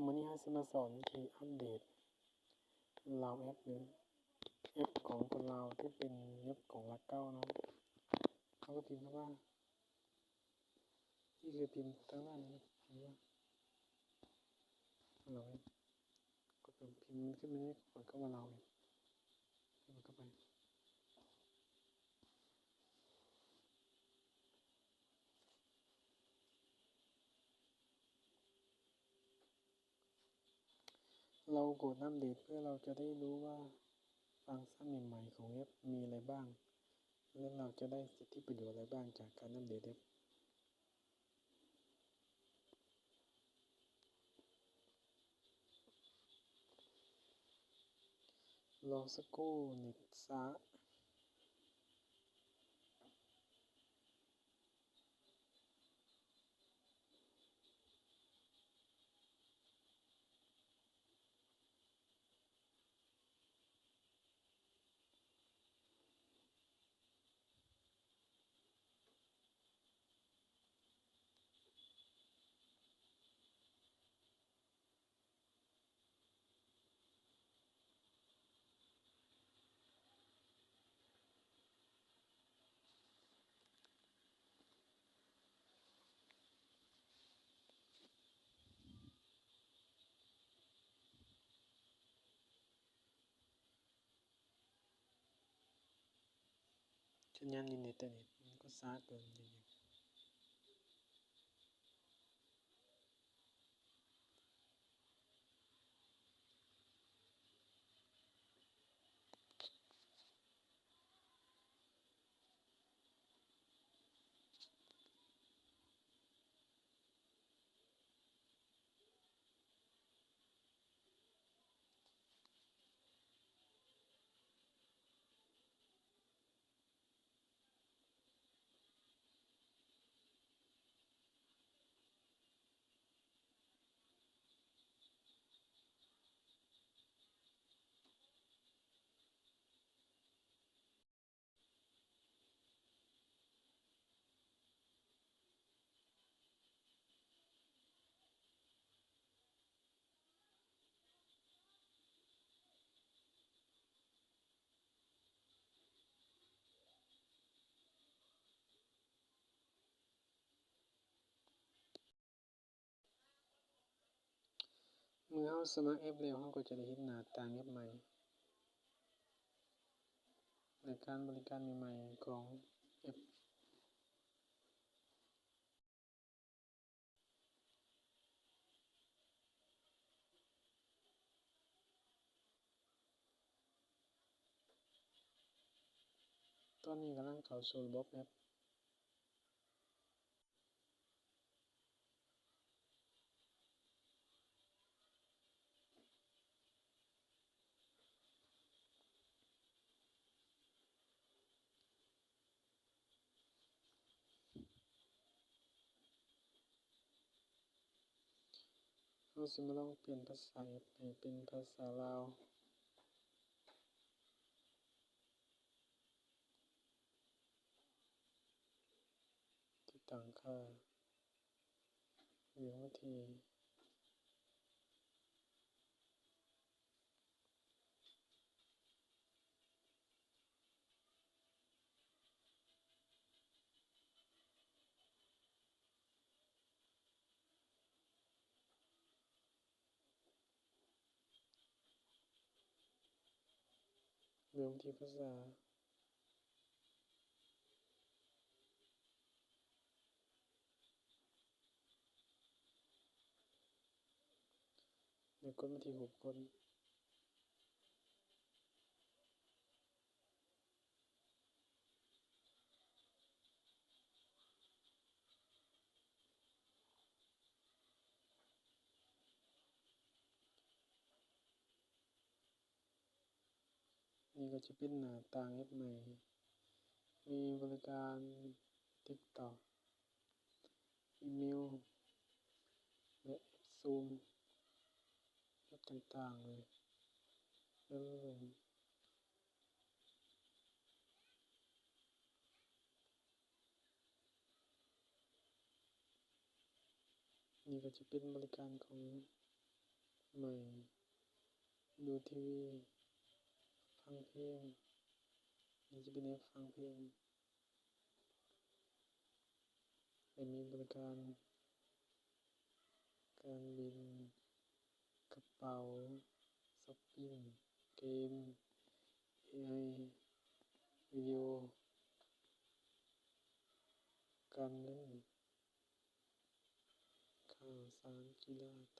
วันนี้เราจะมาสอนวิธีอัปเดตลาวแอปหรือแอปของคนลาวที่เป็นแอปของรักเก้าเนาะเขาก็พิมพ์ว่านี่คือพิมพ์ตั้งหน้านี้พิมพ์ว่าลาวแอปก็พิมพ์ขึ้นมานี้กดเข้ามาลาวแอปกดเข้าไปเรากดอัปเดตเพื่อเราจะได้รู้ว่าฟังก์ชันใหม่ๆของแอปมีอะไรบ้างและเราจะได้สิทธิประโยชน์อะไรบ้างจากการอัปเดตแอปรอสักครู่เน็ตช้าสัญญาณอินเทอร์เน็ตมันก็ช้าเกินจริงเมื่อเราสมัครแอปแล้วเราก็จะได้เห็นหน้าต่างแอปใหม่และการบริการใหม่ๆของแอปตอนนี้กำลังเข้าสู่ระบบแอปเราสิมาลองเปลี่ยนภาษาแอปให้เป็นภาษาลาวติดตั้งค่าเรียงวิธีเรียงวิธีภาษาแล้วกดมาที่6คนนี่ก็จะเป็นหน้าต่างแอปใหม่มีบริการ TikTok อีเมลและแอป Zoom แอปต่างๆเลยแล้วนี่ก็จะเป็นบริการของ ใหม่ดูทีวีฟังเพลงนี่จะเป็นแอปฟังเพลงและมีบริการการบินกระเป๋าช้อปปิ้งเกม AI วิดีโอการเล่นข่าวสารกีฬา